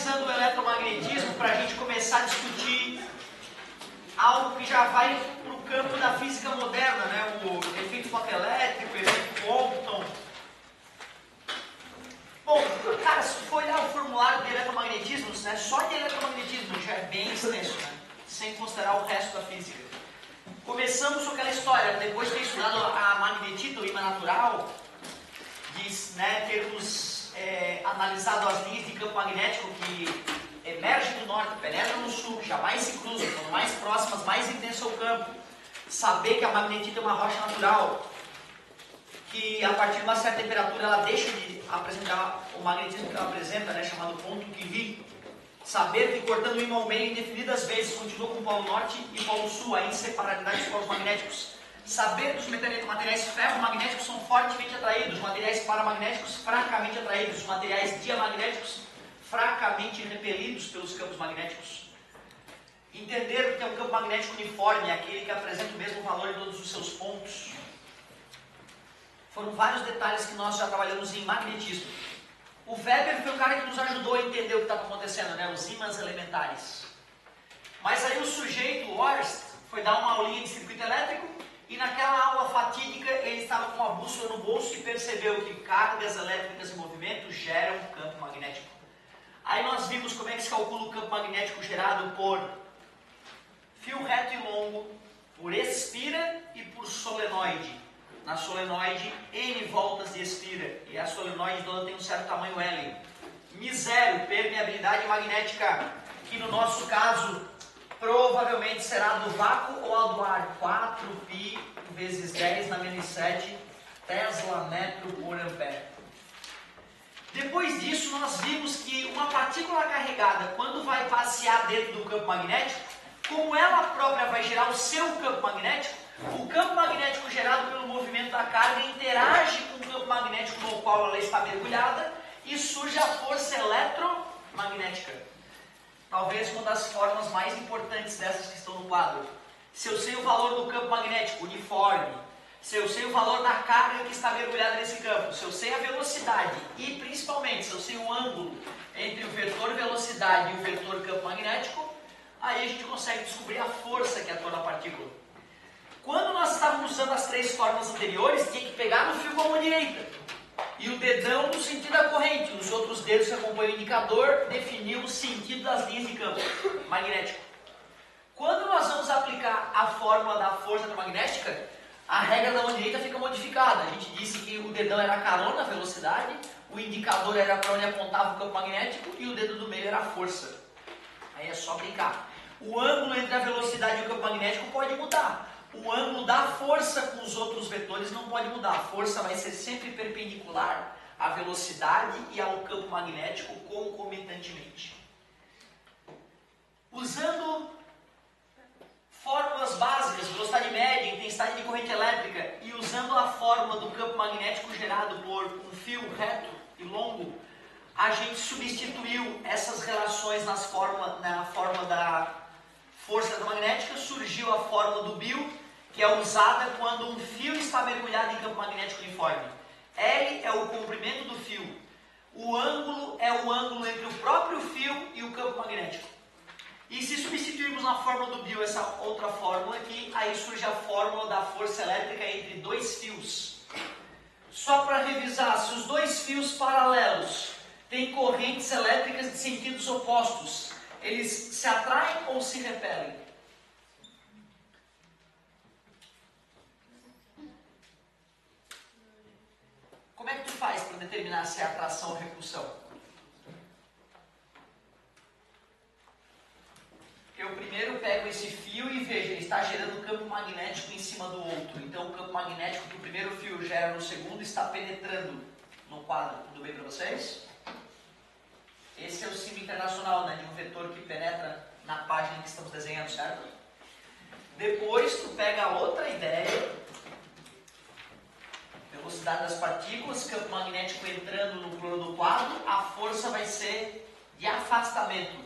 analisando o eletromagnetismo para a gente começar a discutir algo que já vai para o campo da física moderna, né? O efeito fotoelétrico, o efeito Compton. Bom, cara, se tu for olhar o formulário de eletromagnetismo, né, só de eletromagnetismo já é bem extenso, né? Sem considerar o resto da física. Começamos com aquela história, depois de ter estudado a magnetita, o imã natural, termos analisado as linhas de campo magnético que emergem do norte, penetram no sul, que jamais se cruzam, quanto mais próximas, mais intenso é o campo. Saber que a magnetita é uma rocha natural, que a partir de uma certa temperatura ela deixa de apresentar o magnetismo que ela apresenta, né, chamado ponto Curie. Saber que cortando o ímã ao meio indefinidas vezes continua com o polo norte e polo sul, a inseparabilidade dos polos magnéticos. Saber que os materiais ferromagnéticos são fortemente atraídos, materiais paramagnéticos fracamente atraídos, materiais diamagnéticos fracamente repelidos pelos campos magnéticos. Entender que é um campo magnético uniforme, aquele que apresenta o mesmo valor em todos os seus pontos. Foram vários detalhes que nós já trabalhamos em magnetismo. O Weber foi o cara que nos ajudou a entender o que estava acontecendo, né? Os ímãs elementares. Mas aí o sujeito, o Horst, foi dar uma aulinha de circuito elétrico e naquela aula fatídica ele estava com uma bússola no bolso e percebeu que cargas elétricas em movimento geram campo magnético. Aí nós vimos como é que se calcula o campo magnético gerado por fio reto e longo, por espira e por solenoide. Na solenoide, N voltas de espira, e a solenoide toda tem um certo tamanho L. Mi0, permeabilidade magnética, que no nosso caso provavelmente será do vácuo ou a do ar, 4π vezes 10 na menos 7 Tesla metro por ampere. Depois disso, nós vimos que uma partícula carregada, quando vai passear dentro do campo magnético, como ela própria vai gerar o seu campo magnético, o campo magnético gerado pelo movimento da carga interage com o campo magnético no qual ela está mergulhada e surge a força eletromagnética. Talvez uma das formas mais importantes dessas que estão no quadro. Se eu sei o valor do campo magnético uniforme, se eu sei o valor da carga que está mergulhada nesse campo, se eu sei a velocidade e principalmente se eu sei o ângulo entre o vetor velocidade e o vetor campo magnético, aí a gente consegue descobrir a força que atua na partícula. Quando nós estávamos usando as três formas anteriores, tinha que pegar no fio com a mão direita e o dedão no sentido da corrente, os outros dedos que acompanham o indicador definiam o sentido das linhas de campo magnético. Quando nós vamos aplicar a fórmula da força eletromagnética, a regra da mão direita fica modificada. A gente disse que o dedão era a carona, a velocidade, o indicador era para onde apontava o campo magnético e o dedo do meio era a força. Aí é só brincar. O ângulo entre a velocidade e o campo magnético pode mudar. O ângulo da força com os outros vetores não pode mudar. A força vai ser sempre perpendicular à velocidade e ao campo magnético concomitantemente. Usando fórmulas básicas, velocidade média, intensidade de corrente elétrica, e usando a fórmula do campo magnético gerado por um fio reto e longo, a gente substituiu essas relações na fórmula da força eletromagnética, surgiu a fórmula do Bill, que é usada quando um fio está mergulhado em campo magnético uniforme. L é o comprimento do fio. O ângulo é o ângulo entre o próprio fio e o campo magnético. E se substituirmos na fórmula do Bill essa outra fórmula aqui, aí surge a fórmula da força elétrica entre dois fios. Só para revisar, se os dois fios paralelos têm correntes elétricas de sentidos opostos, eles se atraem ou se repelem? Como é que tu faz para determinar se é atração ou repulsão? Eu primeiro pego esse fio e vejo, ele está gerando campo magnético em cima do outro. Então o campo magnético que o primeiro fio gera no segundo está penetrando no quadro. Tudo bem para vocês? Esse é o símbolo internacional, né, de um vetor que penetra na página que estamos desenhando, certo? Depois tu pega a outra ideia, velocidade das partículas, campo magnético entrando no plano do quadro, a força vai ser de afastamento.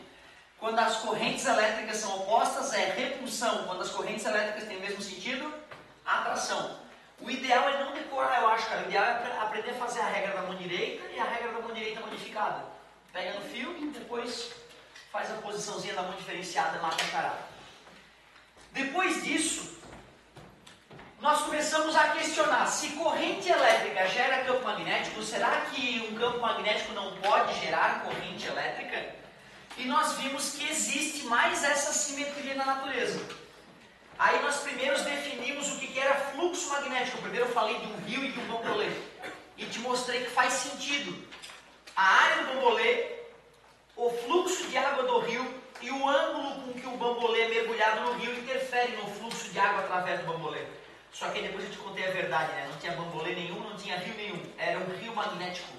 Quando as correntes elétricas são opostas, é repulsão. Quando as correntes elétricas têm o mesmo sentido, atração. O ideal é não decorar, eu acho, cara. O ideal é aprender a fazer a regra da mão direita e a regra da mão direita modificada. Pega no fio e depois faz a posiçãozinha da mão diferenciada, mata a charada. Depois disso, nós começamos a questionar se corrente elétrica gera campo magnético, será que um campo magnético não pode gerar corrente elétrica? E nós vimos que existe mais essa simetria na natureza. Aí nós primeiro definimos o que era fluxo magnético. Primeiro eu falei de um rio e de um bambolê. E te mostrei que faz sentido. A área do bambolê, o fluxo de água do rio e o ângulo com que o bambolê é mergulhado no rio interfere no fluxo de água através do bambolê. Só que depois eu te contei a verdade, né? Não tinha bambolê nenhum, não tinha rio nenhum. Era um rio magnético.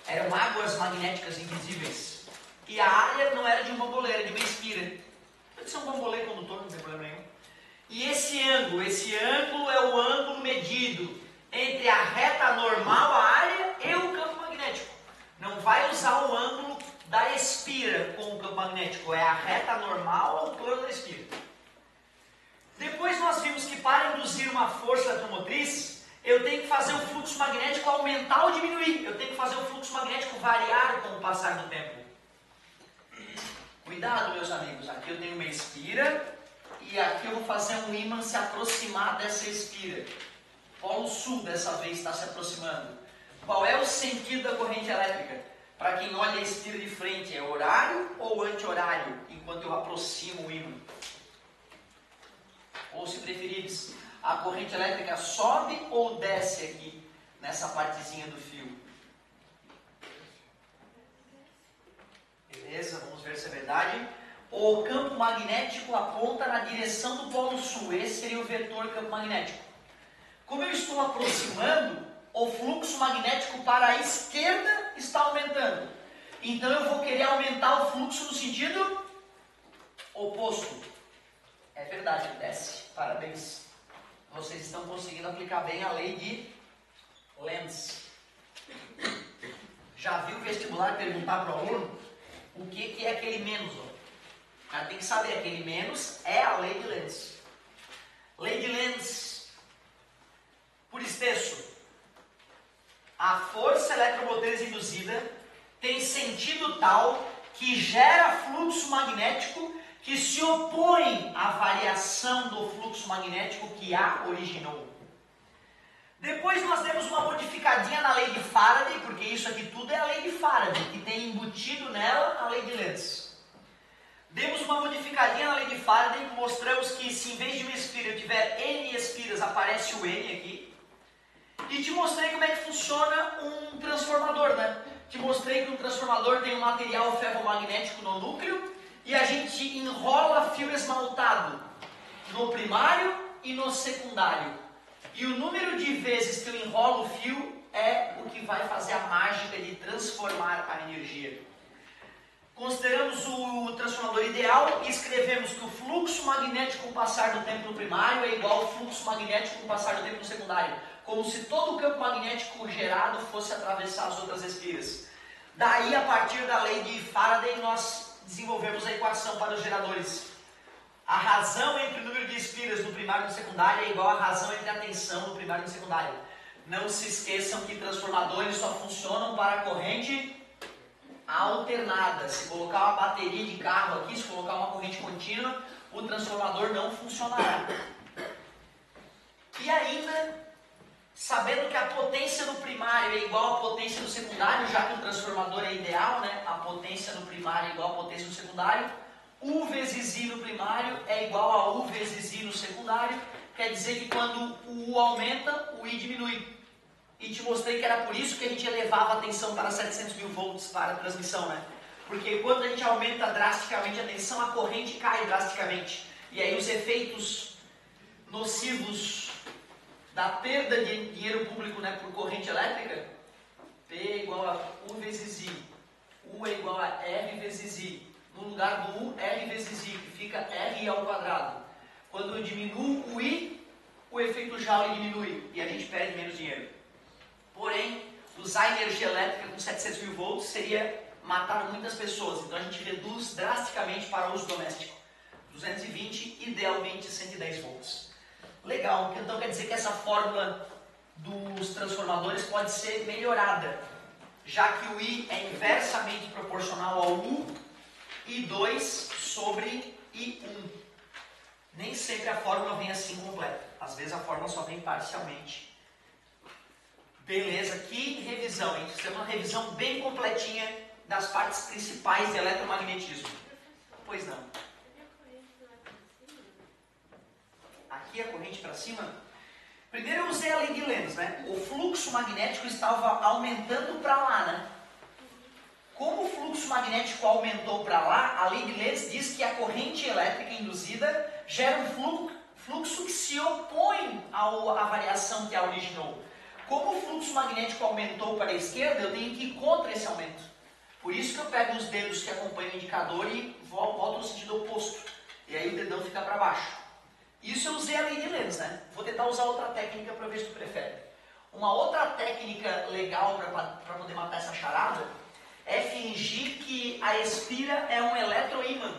Eram águas magnéticas invisíveis. E a área não era de um bambolê, era de uma espira. Pode ser um bambolê condutor, não tem problema nenhum. E esse ângulo é o ângulo medido entre a reta normal, a área, e o campo magnético. Não vai usar o ângulo da espira com o campo magnético, é a reta normal ao plano da espira. Depois nós vimos que para induzir uma força eletromotriz, eu tenho que fazer o fluxo magnético aumentar ou diminuir. Eu tenho que fazer o fluxo magnético variar com o passar do tempo. Cuidado, meus amigos, aqui eu tenho uma espira e aqui eu vou fazer um ímã se aproximar dessa espira. Polo sul dessa vez está se aproximando. Qual é o sentido da corrente elétrica? Para quem olha a espira de frente, é horário ou anti-horário, enquanto eu aproximo o ímã? Ou se preferires, a corrente elétrica sobe ou desce aqui, nessa partezinha do fio? Beleza, vamos ver se é verdade. O campo magnético aponta na direção do polo sul, esse seria o vetor campo magnético. Como eu estou aproximando, o fluxo magnético para a esquerda está aumentando. Então eu vou querer aumentar o fluxo no sentido oposto. É verdade, desce. Parabéns. Vocês estão conseguindo aplicar bem a lei de Lenz. Já viu o vestibular perguntar para o aluno o que é aquele menos? Ó? O cara tem que saber, aquele menos é a lei de Lenz. Lei de Lenz, por extenso, a força eletromotriz induzida tem sentido tal que gera fluxo magnético que se opõe à variação do fluxo magnético que a originou. Depois nós temos uma modificadinha na lei de Faraday, porque isso aqui tudo é a lei de Faraday, que tem embutido nela a lei de Lenz. Demos uma modificadinha na lei de Faraday, mostramos que se em vez de uma espira eu tiver N espiras, aparece o N aqui. E te mostrei como é que funciona um transformador, né? Te mostrei que um transformador tem um material ferromagnético no núcleo, e a gente enrola fio esmaltado no primário e no secundário. E o número de vezes que eu enrolo o fio é o que vai fazer a mágica de transformar a energia. Consideramos o transformador ideal e escrevemos que o fluxo magnético com o passar do tempo no primário é igual ao fluxo magnético com o passar do tempo no secundário. Como se todo o campo magnético gerado fosse atravessar as outras espiras. Daí, a partir da lei de Faraday, nós desenvolvemos a equação para os geradores. A razão entre o número de espiras no primário e no secundário é igual à razão entre a tensão no primário e no secundário. Não se esqueçam que transformadores só funcionam para corrente alternada. Se colocar uma bateria de carro aqui, se colocar uma corrente contínua, o transformador não funcionará. E ainda, sabendo que a potência no primário é igual à potência no secundário, já que o transformador é ideal, né? A potência no primário é igual à potência no secundário, U vezes I no primário é igual a U vezes I no secundário, quer dizer que quando o U aumenta, o I diminui. E te mostrei que era por isso que a gente elevava a tensão para 700 mil volts para a transmissão, né? Porque quando a gente aumenta drasticamente a tensão, a corrente cai drasticamente. E aí os efeitos nocivos da perda de dinheiro público, né, por corrente elétrica, P é igual a U vezes I, U é igual a R vezes I. No lugar do U, R vezes I, que fica R ao quadrado. Quando eu diminuo o I, o efeito Joule diminui e a gente perde menos dinheiro. Porém, usar energia elétrica com 700 mil volts seria matar muitas pessoas. Então a gente reduz drasticamente para o uso doméstico. 220, idealmente 110 volts. Legal, então quer dizer que essa fórmula dos transformadores pode ser melhorada. já que o I é inversamente proporcional ao U, I2 sobre I1. Nem sempre a fórmula vem assim completa. Às vezes a fórmula só vem parcialmente. Beleza, que revisão, hein? Temos uma revisão bem completinha das partes principais de eletromagnetismo. Pois não. Aqui a corrente para cima. Primeiro eu usei a lei de Lenz, né? O fluxo magnético estava aumentando para lá, né? Como o fluxo magnético aumentou para lá, a lei de Lenz diz que a corrente elétrica induzida gera um fluxo que se opõe à variação que a originou. Como o fluxo magnético aumentou para a esquerda, eu tenho que ir contra esse aumento. Por isso que eu pego os dedos que acompanham o indicador e volto no sentido oposto. E aí o dedão fica para baixo. Isso eu usei a lei de Lenz, né? Vou tentar usar outra técnica para ver se tu prefere. Uma outra técnica legal para poder matar essa charada é fingir que a espira é um eletroímã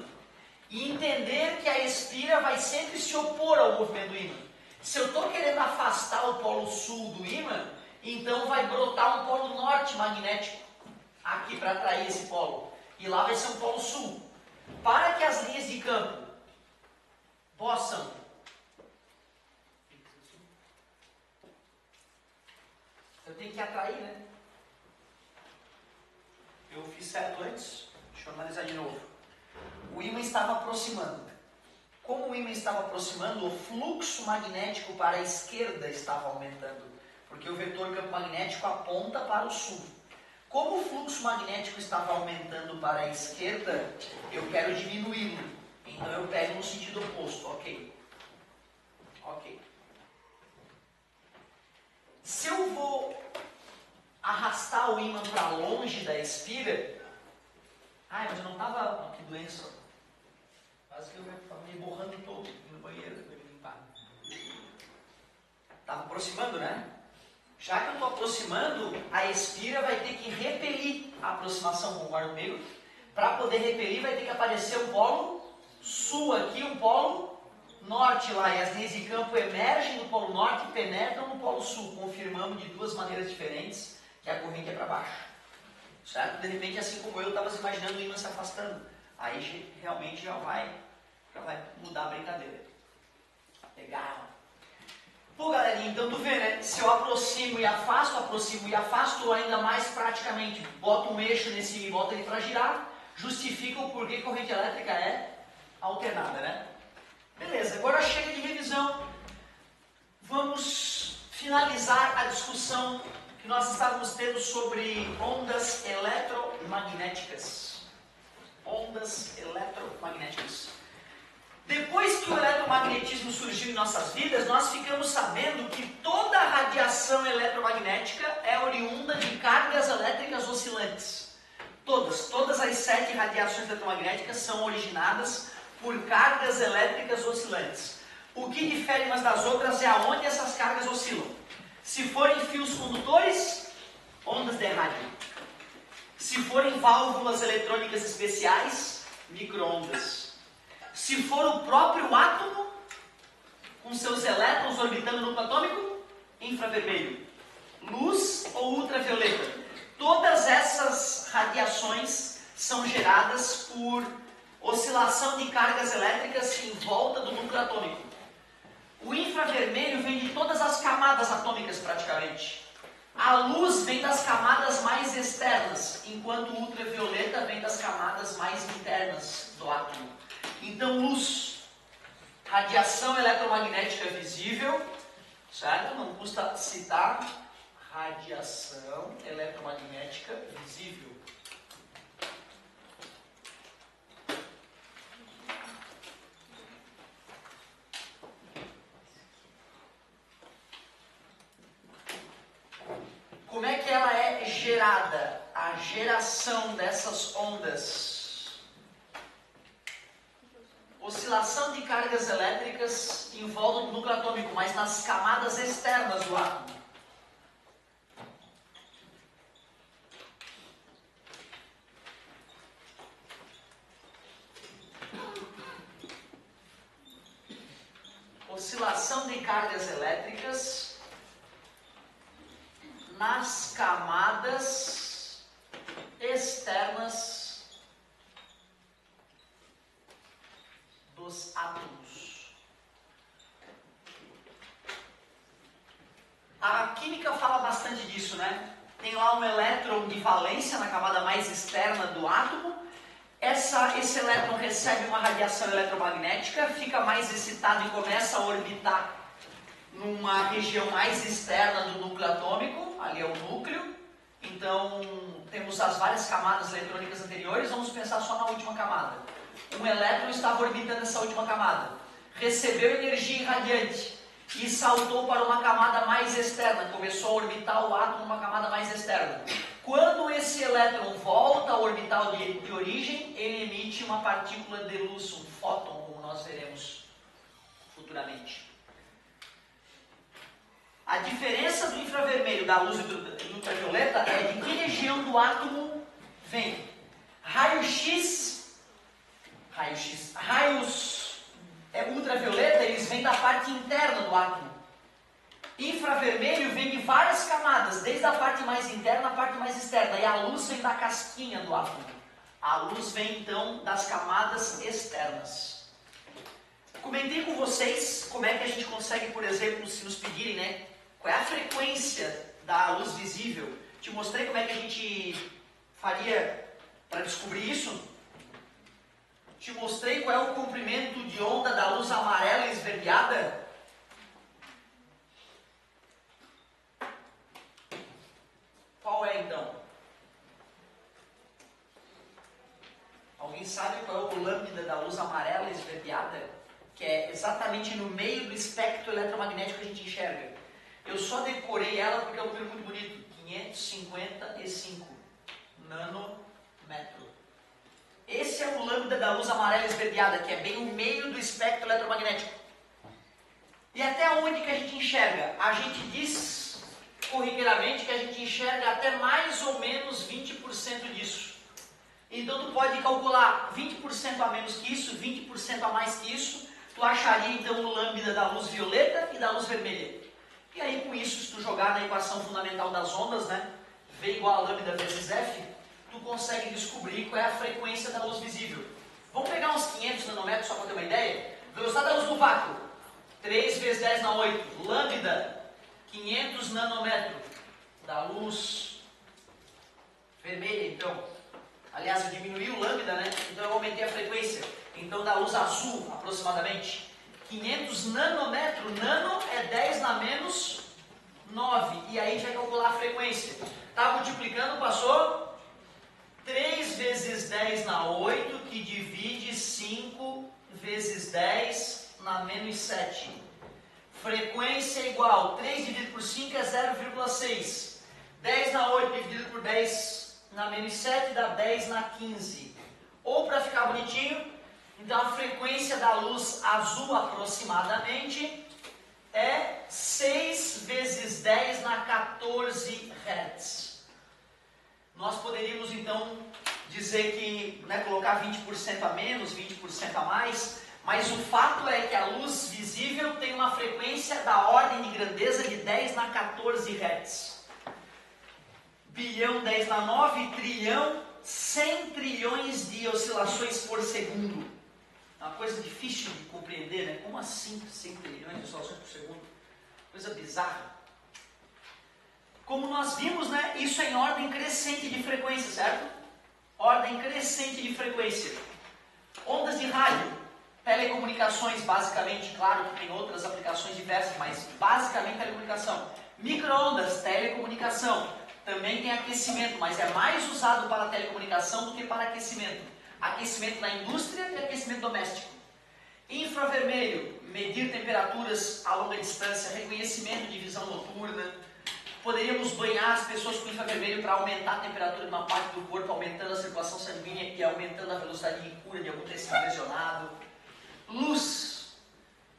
e entender que a espira vai sempre se opor ao movimento do ímã. Se eu estou querendo afastar o polo sul do ímã, então vai brotar um polo norte magnético aqui para atrair esse polo. E lá vai ser um polo sul. Para que as linhas de campo possam eu tenho que atrair, né? Eu fiz certo antes. Deixa eu analisar de novo. O ímã estava aproximando. Como o ímã estava aproximando, o fluxo magnético para a esquerda estava aumentando. Porque o vetor campo magnético aponta para o sul. Como o fluxo magnético estava aumentando para a esquerda, eu quero diminuí-lo. Então eu pego no sentido oposto. Ok. Ok. Se eu vou arrastar o ímã para longe da espira... Ai, mas eu não estava... Oh, que doença. Quase que eu estava me borrando todo no banheiro para me limpar. Estava aproximando, né? Já que eu estou aproximando, a espira vai ter que repelir a aproximação, concorda comigo? Para poder repelir, vai ter que aparecer um polo sul aqui, um polo norte lá. E as linhas de campo emergem do polo norte e penetram no polo sul. Confirmamos de duas maneiras diferentes que a corrente é para baixo. Certo? De repente, assim como eu estava imaginando o ímã se afastando. Aí realmente já vai mudar a brincadeira. Legal. Pô, galerinha, então tu vê, né? Se eu aproximo e afasto ainda mais praticamente, boto um eixo nesse e boto ele para girar, justifica o porquê a corrente elétrica é alternada, né? Beleza, agora chega de revisão. Vamos finalizar a discussão que nós estávamos tendo sobre ondas eletromagnéticas. Ondas eletromagnéticas. Depois que o eletromagnetismo surgiu em nossas vidas, nós ficamos sabendo que toda a radiação eletromagnética é oriunda de cargas elétricas oscilantes. Todas as 7 radiações eletromagnéticas são originadas por cargas elétricas oscilantes. O que difere umas das outras é aonde essas cargas oscilam. Se forem fios condutores, ondas de rádio. Se forem válvulas eletrônicas especiais, micro-ondas. Se for o próprio átomo, com seus elétrons orbitando no núcleo atômico, infravermelho. Luz ou ultravioleta. Todas essas radiações são geradas por oscilação de cargas elétricas em volta do núcleo atômico. O infravermelho vem de todas as camadas atômicas praticamente. A luz vem das camadas mais externas, enquanto o ultravioleta vem das camadas mais internas do átomo. Então, luz, radiação eletromagnética visível, certo? Não custa citar, radiação eletromagnética visível. Como é que ela é gerada? A geração dessas ondas. Oscilação de cargas elétricas em volta do núcleo atômico, mas nas camadas externas do átomo. Oscilação de cargas elétricas nas camadas externas dos átomos. A química fala bastante disso, né? Tem lá um elétron de valência na camada mais externa do átomo. Esse elétron recebe uma radiação eletromagnética, fica mais excitado e começa a orbitar numa região mais externa do núcleo atômico, ali é o núcleo. Então, temos as várias camadas eletrônicas anteriores, vamos pensar só na última camada. Um elétron estava orbitando essa última camada, recebeu energia irradiante e saltou para uma camada mais externa, começou a orbitar o átomo numa camada mais externa. Quando esse elétron volta ao orbital de origem, ele emite uma partícula de luz, um fóton, como nós veremos futuramente. A diferença do infravermelho, da luz e do ultravioleta é de que região do átomo vem. Raios ultravioleta, eles vêm da parte interna do átomo. Infravermelho vem de várias camadas, desde a parte mais interna à parte mais externa. E a luz vem da casquinha do átomo. A luz vem, então, das camadas externas. Comentei com vocês como é que a gente consegue, por exemplo, se nos pedirem, né, qual é a frequência da luz visível. Te mostrei como é que a gente faria para descobrir isso. Te mostrei qual é o comprimento de onda da luz amarela esverdeada. Qual é, então? Alguém sabe qual é o lambda da luz amarela esverdeada? Que é exatamente no meio do espectro eletromagnético que a gente enxerga. Eu só decorei ela porque é um número muito bonito. 555 nanômetro. Esse é o lambda da luz amarela esverdeada, que é bem o meio do espectro eletromagnético. E até onde que a gente enxerga? A gente diz corriqueiramente que a gente enxerga até mais ou menos 20% disso. Então tu pode calcular 20% a menos que isso, 20% a mais que isso, tu acharia então o lambda da luz violeta e da luz vermelha. E aí com isso, se tu jogar na equação fundamental das ondas, né, V igual a lambda vezes F, tu consegue descobrir qual é a frequência da luz visível. Vamos pegar uns 500 nanômetros só para ter uma ideia? Velocidade da luz no vácuo, 3 vezes 10 na 8, lambda 500 nanômetros da luz vermelha, então. Aliás, eu diminui o lambda, né? Então eu aumentei a frequência. Então da luz azul, aproximadamente. 500 nanômetros, nano é 10 na menos 9. E aí a gente vai calcular a frequência. Tá multiplicando, passou 3 vezes 10 na 8, que divide 5 vezes 10 na menos 7. Frequência igual, 3 dividido por 5 é 0,6. 10 na 8 dividido por 10 na menos 7 dá 10 na 15. Ou para ficar bonitinho, então a frequência da luz azul aproximadamente é 6 vezes 10 na 14 Hz. Nós poderíamos então dizer que, né, colocar 20% a menos, 20% a mais, mas o fato é que a luz visível tem uma frequência da ordem de grandeza de 10 na 14 Hz. Bilhão 10 na 9, trilhão, 100 trilhões de oscilações por segundo. É uma coisa difícil de compreender, né? Como assim 100 trilhões de oscilações por segundo? Coisa bizarra. Como nós vimos, né? Isso é em ordem crescente de frequência, certo? Ordem crescente de frequência. Ondas de rádio, telecomunicações, basicamente, claro que tem outras aplicações diversas, mas basicamente telecomunicação. Micro-ondas, telecomunicação. Também tem aquecimento, mas é mais usado para telecomunicação do que para aquecimento. Aquecimento na indústria e aquecimento doméstico. Infravermelho, medir temperaturas a longa distância, reconhecimento de visão noturna. Poderíamos banhar as pessoas com infravermelho para aumentar a temperatura de uma parte do corpo, aumentando a circulação sanguínea e aumentando a velocidade de cura de algum tecido lesionado. Luz.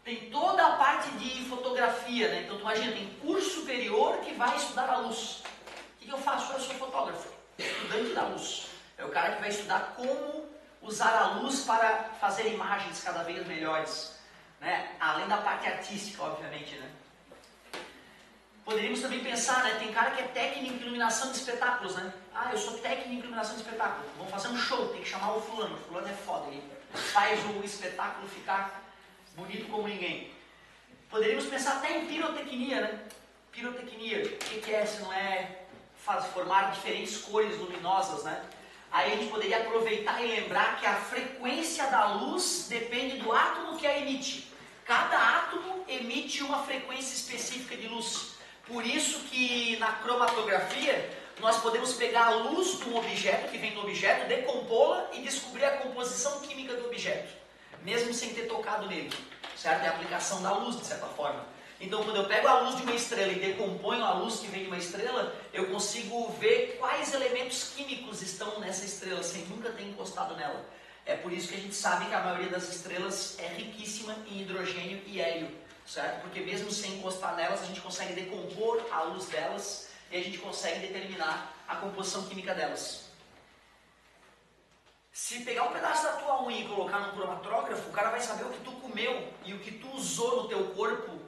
Tem toda a parte de fotografia, né? Então tu imagina, tem curso superior que vai estudar a luz. O que eu faço? Eu sou fotógrafo, estudante da luz. É o cara que vai estudar como usar a luz para fazer imagens cada vez melhores, né? Além da parte artística, obviamente, né? Poderíamos também pensar, né? Tem cara que é técnico em iluminação de espetáculos, né? Ah, eu sou técnico em iluminação de espetáculo. Vamos fazer um show, tem que chamar o fulano. O fulano é foda, ele faz o espetáculo ficar bonito como ninguém. Poderíamos pensar até em pirotecnia, né? Pirotecnia, o que é se não é formar diferentes cores luminosas, né? Aí a gente poderia aproveitar e lembrar que a frequência da luz depende do átomo que a emite. Cada átomo emite uma frequência específica de luz. Por isso que na cromatografia nós podemos pegar a luz de um objeto, que vem do objeto, decompô-la e descobrir a composição química do objeto, mesmo sem ter tocado nele, certo? É a aplicação da luz, de certa forma. Então, quando eu pego a luz de uma estrela e decomponho a luz que vem de uma estrela, eu consigo ver quais elementos químicos estão nessa estrela, sem nunca ter encostado nela. É por isso que a gente sabe que a maioria das estrelas é riquíssima em hidrogênio e hélio, certo? Porque mesmo sem encostar nelas, a gente consegue decompor a luz delas e a gente consegue determinar a composição química delas. Se pegar um pedaço da tua unha e colocar num cromatógrafo, o cara vai saber o que tu comeu e o que tu usou no teu corpo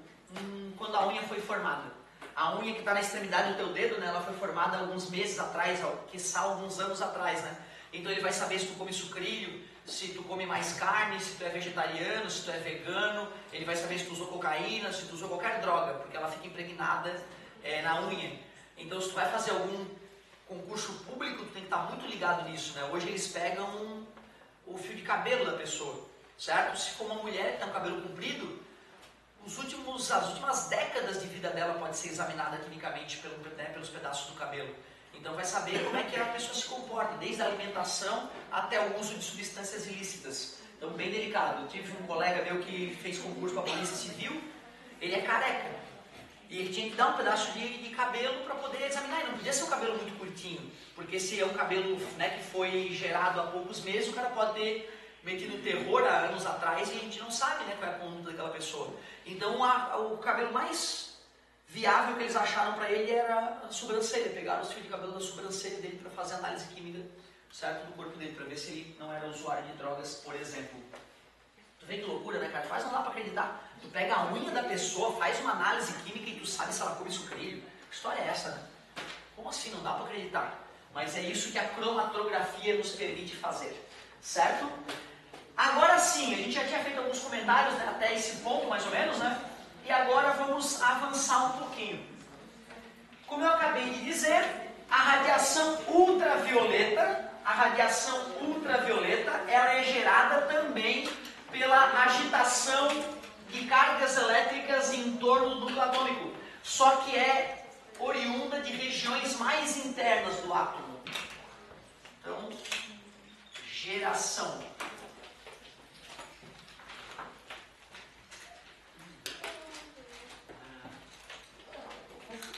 quando a unha foi formada. A unha que está na extremidade do teu dedo, né, ela foi formada alguns meses atrás, quiçá alguns anos atrás, né? Então ele vai saber se tu come sucrilho, se tu come mais carne, se tu é vegetariano, se tu é vegano. Ele vai saber se tu usou cocaína, se tu usou qualquer droga, porque ela fica impregnada na unha. Então se tu vai fazer algum concurso público, tu tem que estar muito ligado nisso, né? Hoje eles pegam o fio de cabelo da pessoa, certo? Se for uma mulher que tem um cabelo comprido, as últimas décadas de vida dela pode ser examinada quimicamente pelos pedaços do cabelo. Então vai saber como é que a pessoa se comporta, desde a alimentação até o uso de substâncias ilícitas. Então bem delicado. Eu tive um colega meu que fez concurso para a Polícia Civil, ele é careca. E ele tinha que dar um pedaço de cabelo para poder examinar. E não podia ser um cabelo muito curtinho, porque se é um cabelo, né, que foi gerado há poucos meses, o cara pode ter metido terror há anos atrás e a gente não sabe, né, qual é a conduta daquela pessoa. Então o cabelo mais viável que eles acharam para ele era a sobrancelha. Pegaram os fios de cabelo da sobrancelha dele para fazer análise química, certo, do corpo dele, para ver se ele não era usuário de drogas, por exemplo. Tu vê que loucura, né, cara? Faz, não dá para acreditar. Tu pega a unha da pessoa, faz uma análise química e tu sabe se ela come sucrilho. Que história é essa, né? Como assim? Não dá para acreditar. Mas é isso que a cromatografia nos permite fazer, certo? Agora sim, a gente já tinha feito alguns comentários, né, até esse ponto mais ou menos, né? E agora vamos avançar um pouquinho. Como eu acabei de dizer, a radiação ultravioleta, ela é gerada também pela agitação de cargas elétricas em torno do núcleo atômico, só que é oriunda de regiões mais internas do átomo. Então, geração.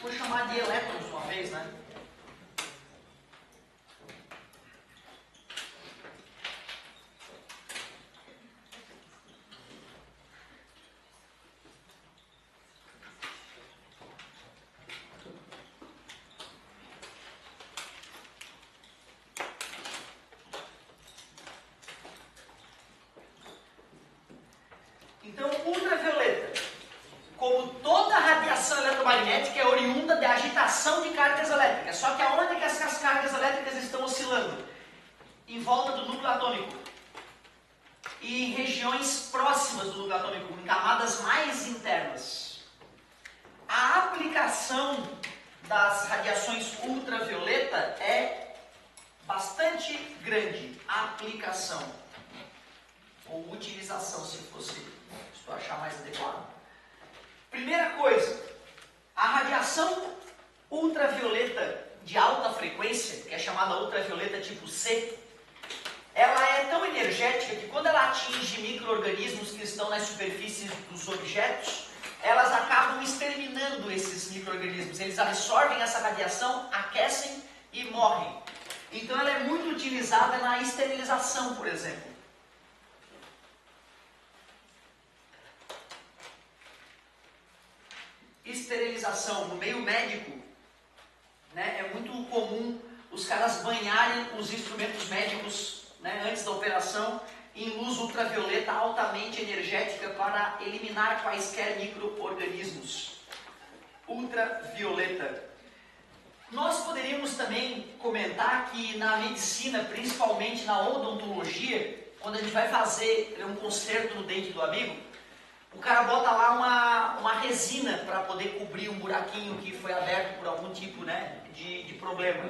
Vou chamar de elétrons uma vez, né? Então, ultravioleta, como toda radiação eletromagnética, é oriunda da agitação de cargas elétricas. Só que aonde é que essas cargas elétricas estão oscilando? Em volta do núcleo atômico. E em regiões próximas do núcleo atômico, em camadas mais internas. A aplicação das radiações ultravioleta é bastante grande. A aplicação. Ou utilização, se eu achar mais adequado. Primeira coisa, a radiação ultravioleta de alta frequência, que é chamada ultravioleta tipo C, ela é tão energética que quando ela atinge micro-organismos que estão nas superfícies dos objetos, elas acabam exterminando esses micro-organismos. Eles absorvem essa radiação, aquecem e morrem. Então ela é muito utilizada na esterilização, por exemplo. Esterilização no meio médico, né, é muito comum os caras banharem os instrumentos médicos, né, antes da operação em luz ultravioleta altamente energética para eliminar quaisquer micro-organismos. ultravioleta. Nós poderíamos também comentar que na medicina, principalmente na odontologia, quando a gente vai fazer um conserto no dente do amigo, o cara bota lá uma resina para poder cobrir um buraquinho que foi aberto por algum tipo, né, de problema.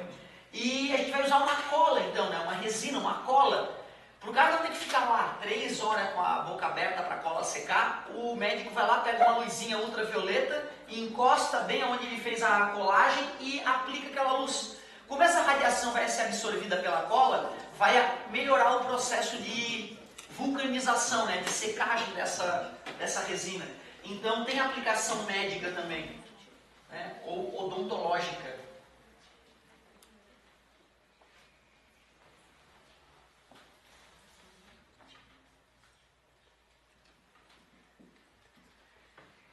E a gente vai usar uma cola então, né, uma resina, uma cola. Para o cara não ter que ficar lá 3 horas com a boca aberta para a cola secar, o médico vai lá, pega uma luzinha ultravioleta e encosta bem onde ele fez a colagem e aplica aquela luz. Como essa radiação vai ser absorvida pela cola, vai melhorar o processo de vulcanização, né, de secagem dessa resina. Então tem aplicação médica também, né, ou odontológica.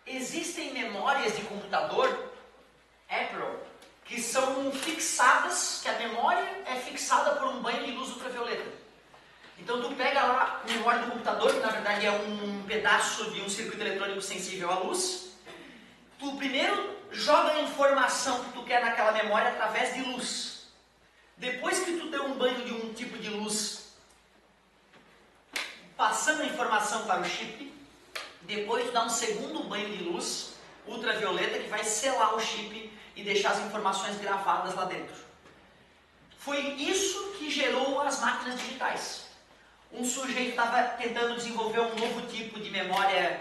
Existem memórias de computador, Apple, que são fixadas, que a memória é fixada por um banho de luz ultravioleta. Então tu pega lá a memória do computador, que na verdade é um pedaço de um circuito eletrônico sensível à luz. Tu primeiro joga a informação que tu quer naquela memória através de luz. Depois que tu deu um banho de um tipo de luz, passando a informação para o chip, depois tu dá um segundo banho de luz ultravioleta que vai selar o chip e deixar as informações gravadas lá dentro. Foi isso que gerou as máquinas digitais. Um sujeito estava tentando desenvolver um novo tipo de memória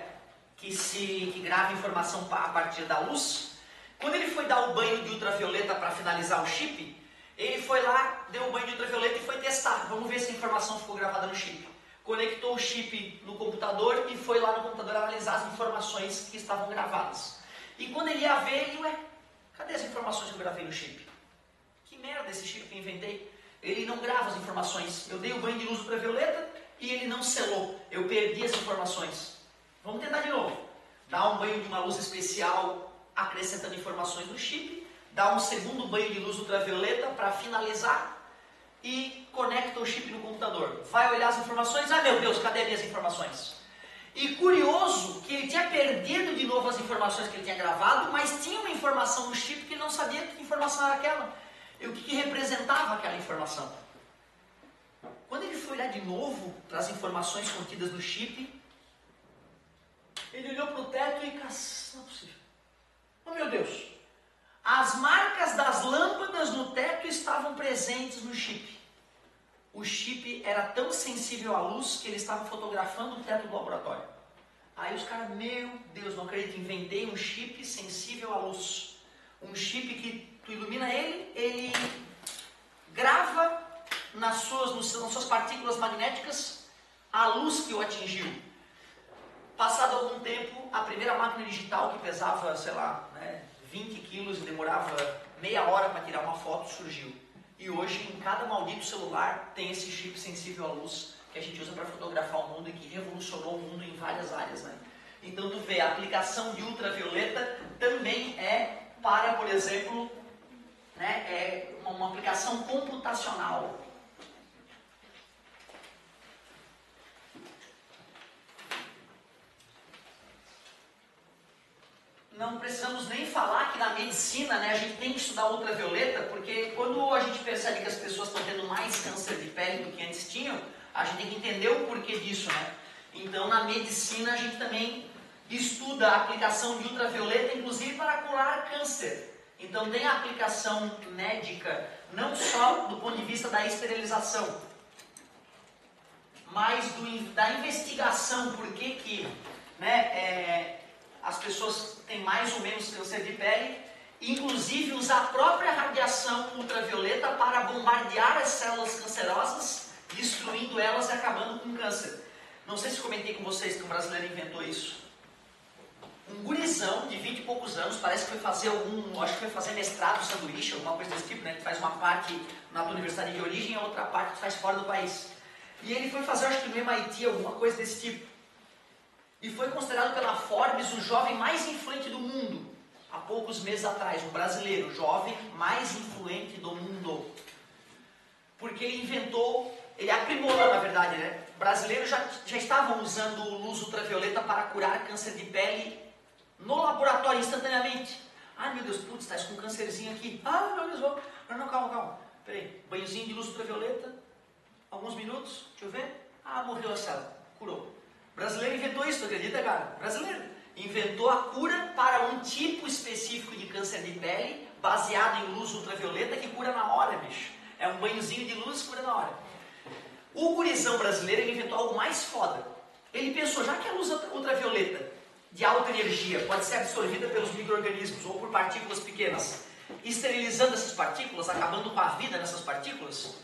que grava informação a partir da luz. Quando ele foi dar o banho de ultravioleta para finalizar o chip, ele foi lá, deu o banho de ultravioleta e foi testar. Vamos ver se a informação ficou gravada no chip. Conectou o chip no computador e foi lá no computador analisar as informações que estavam gravadas. E quando ele ia ver, ele, ué, cadê as informações que eu gravei no chip? Que merda esse chip que eu inventei? Ele não grava as informações. Eu dei o banho de luz ultravioleta e ele não selou. Eu perdi as informações. Vamos tentar de novo. Dá um banho de uma luz especial acrescentando informações no chip. Dá um segundo banho de luz ultravioleta para finalizar. E conecta o chip no computador. Vai olhar as informações. Ah, meu Deus, cadê minhas informações? E curioso que ele tinha perdido de novo as informações que ele tinha gravado, mas tinha uma informação no chip que ele não sabia que informação era aquela. E o que representava aquela informação. Quando ele foi olhar de novo para as informações contidas no chip, ele olhou para o teto e... não é possível. Oh, meu Deus! As marcas das lâmpadas no teto estavam presentes no chip. O chip era tão sensível à luz que ele estava fotografando o teto do laboratório. Aí os caras, meu Deus, não acredito, inventei um chip sensível à luz. Um chip que tu ilumina ele grava nas suas partículas magnéticas a luz que o atingiu. Passado algum tempo, a primeira máquina digital que pesava, sei lá, 20 quilos e demorava meia hora para tirar uma foto surgiu. E hoje em cada maldito celular tem esse chip sensível à luz que a gente usa para fotografar o mundo e que revolucionou o mundo em várias áreas, né? Então tu vê, a aplicação de ultravioleta também é para, por exemplo, é uma aplicação computacional. Não precisamos nem falar que na medicina, a gente tem que estudar ultravioleta, porque quando a gente percebe que as pessoas estão tendo mais câncer de pele do que antes tinham, a gente tem que entender o porquê disso, né? Então, na medicina, a gente também estuda a aplicação de ultravioleta, inclusive para curar câncer. Então, tem a aplicação médica, não só do ponto de vista da esterilização, mas da investigação, por que as pessoas têm mais ou menos câncer de pele, inclusive usar a própria radiação ultravioleta para bombardear as células cancerosas, destruindo elas e acabando com o câncer. Não sei se comentei com vocês que um brasileiro inventou isso. Um gurizão de 20 e poucos anos, parece que foi fazer acho que foi fazer mestrado sanduíche, alguma coisa desse tipo, né? Que faz uma parte na tua universidade de origem e a outra parte que faz fora do país. E ele foi fazer, acho que no MIT, alguma coisa desse tipo. E foi considerado pela Forbes o jovem mais influente do mundo, há poucos meses atrás, um brasileiro, o jovem mais influente do mundo. Porque ele aprimorou, na verdade, né? Brasileiros já estavam usando luz ultravioleta para curar câncer de pele no laboratório instantaneamente. Ai meu Deus, putz, tá com um câncerzinho aqui. Ah, meu Deus, não, calma. Peraí, banhozinho de luz ultravioleta, alguns minutos, deixa eu ver. Ah, morreu a célula, curou. O brasileiro inventou isso, tu acredita, cara? Brasileiro. Inventou a cura para um tipo específico de câncer de pele, baseado em luz ultravioleta, que cura na hora, bicho. É um banhozinho de luz, cura na hora. O gurizão brasileiro, ele inventou algo mais foda. Ele pensou, já que a luz ultravioleta de alta energia pode ser absorvida pelos micro-organismos ou por partículas pequenas, esterilizando essas partículas, acabando com a vida nessas partículas,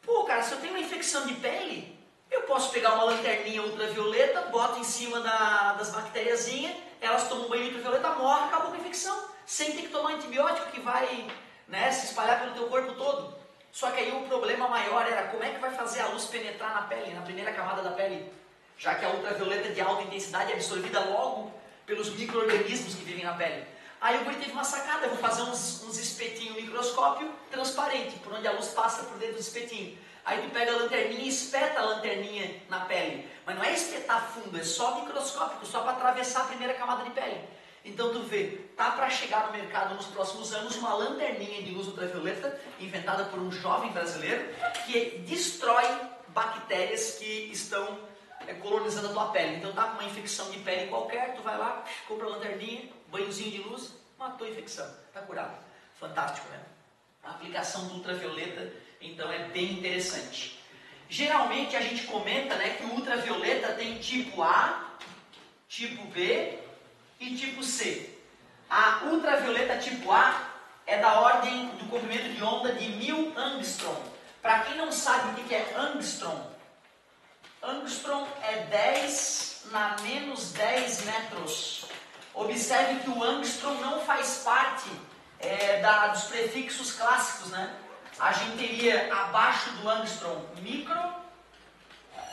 pô, cara, se eu tenho uma infecção de pele, eu posso pegar uma lanterninha ultravioleta, boto em cima das bactériazinhas, elas tomam um banho ultravioleta, morrem, acabou com a infecção, sem ter que tomar antibiótico que vai, né, se espalhar pelo teu corpo todo. Só que aí o problema maior era como é que vai fazer a luz penetrar na pele, na primeira camada da pele, já que a ultravioleta de alta intensidade é absorvida logo pelos micro-organismos que vivem na pele. Aí o guri teve uma sacada, eu vou fazer uns espetinhos no microscópio transparente, por onde a luz passa por dentro do espetinho. Aí tu pega a lanterninha e espeta a lanterninha na pele. Mas não é espetar fundo, é só microscópico, só para atravessar a primeira camada de pele. Então tu vê, tá para chegar no mercado nos próximos anos uma lanterninha de luz ultravioleta, inventada por um jovem brasileiro, que destrói bactérias que estão colonizando a tua pele. Então tá com uma infecção de pele qualquer, tu vai lá, compra a lanterninha, banhozinho de luz, matou a infecção, tá curado. Fantástico, né? A aplicação do ultravioleta, então, é bem interessante. Geralmente a gente comenta, né, que o ultravioleta tem tipo A, tipo B e tipo C. A ultravioleta tipo A é da ordem do comprimento de onda de 1000 angstrom. Para quem não sabe o que é angstrom, angstrom é 10 na menos 10 metros. Observe que o angstrom não faz parte dos prefixos clássicos, né? A gente teria abaixo do angstrom micro,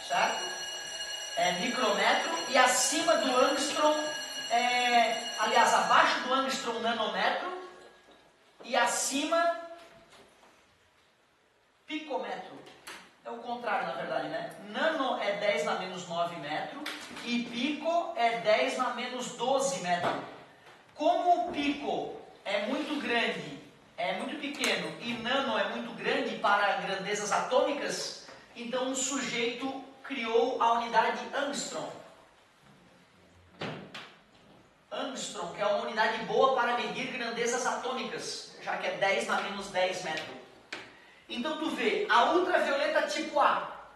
certo? Micrômetro, e acima do angstrom, aliás, abaixo do angstrom nanômetro, e acima picômetro. É o contrário, na verdade, né? Nano é 10 na menos 9 metro e pico é 10 na menos 12 metro. Como o pico é muito grande, é muito pequeno, e nano é muito grande para grandezas atômicas, então um sujeito criou a unidade angstrom. Angstrom, que é uma unidade boa para medir grandezas atômicas, já que é 10 na menos 10 metro. Então tu vê, a ultravioleta tipo A,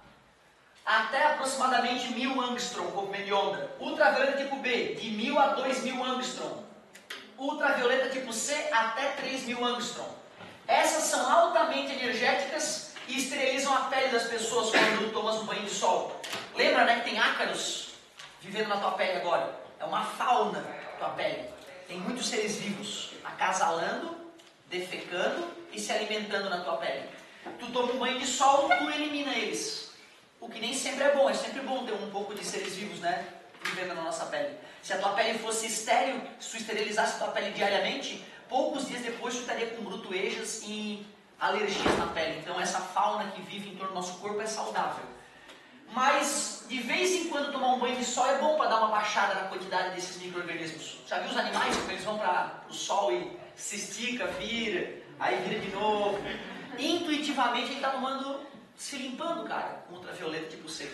até aproximadamente 1000 angstrom, comprimento de onda. Ultravioleta tipo B, de 1000 a 2000 angstrom. Ultravioleta tipo C, até 3000 angstrom. Essas são altamente energéticas e esterilizam a pele das pessoas quando tomas um banho de sol. Lembra, né, que tem ácaros vivendo na tua pele agora? É uma fauna na tua pele. Tem muitos seres vivos acasalando, defecando e se alimentando na tua pele. Tu toma um banho de sol, tu elimina eles. O que nem sempre é bom. É sempre bom ter um pouco de seres vivos, né, vivendo na nossa pele. Se a tua pele fosse estéril, se tu esterilizasse a tua pele diariamente, poucos dias depois tu estaria com brutuejas e alergias na pele. Então essa fauna que vive em torno do nosso corpo é saudável. Mas de vez em quando tomar um banho de sol é bom para dar uma baixada na quantidade desses micro-organismos. Já viu os animais quando eles vão para o sol e se estica, vira, aí vira de novo? Intuitivamente ele está tomando, se limpando, cara, com ultravioleta tipo C.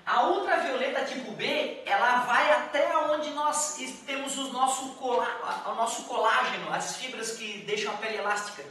A ultravioleta tipo B, ela vai até onde nós temos o nosso colágeno, as fibras que deixam a pele elástica.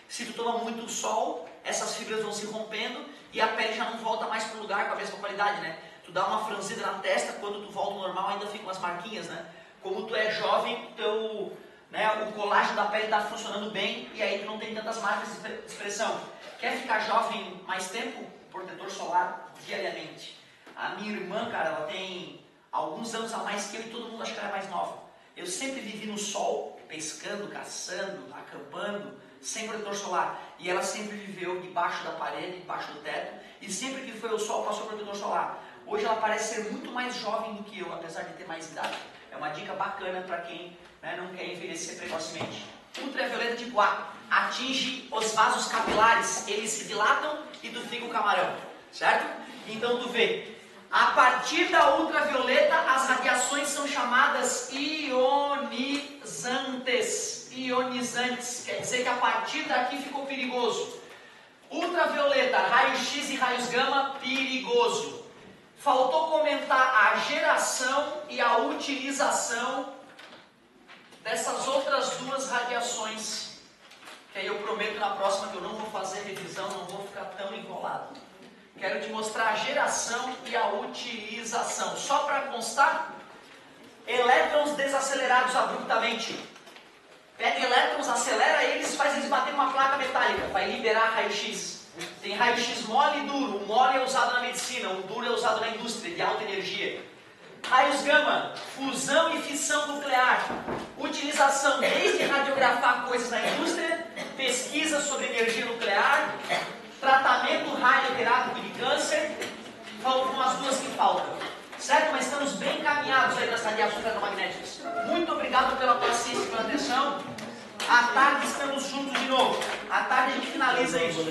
Se tu toma muito sol, essas fibras vão se rompendo e a pele já não volta mais para o lugar com a mesma qualidade, né? Tu dá uma franzida na testa, quando tu volta ao normal ainda ficam as marquinhas, né? Como tu é jovem, o colágeno da pele está funcionando bem e aí tu não tem tantas marcas de expressão. Quer ficar jovem mais tempo? Protetor solar diariamente. A minha irmã, cara, ela tem alguns anos a mais que eu e todo mundo acha que ela é mais nova. Eu sempre vivi no sol, pescando, caçando, acampando, sem protetor solar. E ela sempre viveu debaixo da parede, debaixo do teto, e sempre que foi ao sol passou protetor solar. Hoje ela parece ser muito mais jovem do que eu, apesar de ter mais idade. É uma dica bacana para quem, né, não quer envelhecer precocemente. Ultravioleta tipo A atinge os vasos capilares, eles se dilatam e tu fica o camarão, certo? Então tu vê, A partir da ultravioleta, as radiações são chamadas ionizantes. Ionizantes, quer dizer que a partir daqui ficou perigoso. Ultravioleta, raio-x e raios gama, perigoso. Faltou comentar a geração e a utilização dessas outras duas radiações, que aí eu prometo na próxima que eu não vou fazer revisão, não vou ficar tão enrolado. Quero te mostrar a geração e a utilização. Só para constar, elétrons desacelerados abruptamente. Pega elétrons, acelera eles, faz eles bater uma placa metálica, vai liberar raio-x. Tem raio-x mole e duro. O mole é usado na medicina, o duro é usado na indústria, de alta energia. Raios gama, fusão e fissão nuclear. Utilização desde radiografar coisas na indústria, pesquisa sobre energia nuclear, tratamento radioterápico de câncer. Faltam as duas que faltam. Certo? Mas estamos bem encaminhados aí nas radiações eletromagnéticas. Muito obrigado pela paciência e pela atenção. À tarde estamos juntos de novo. À tarde a gente finaliza isso.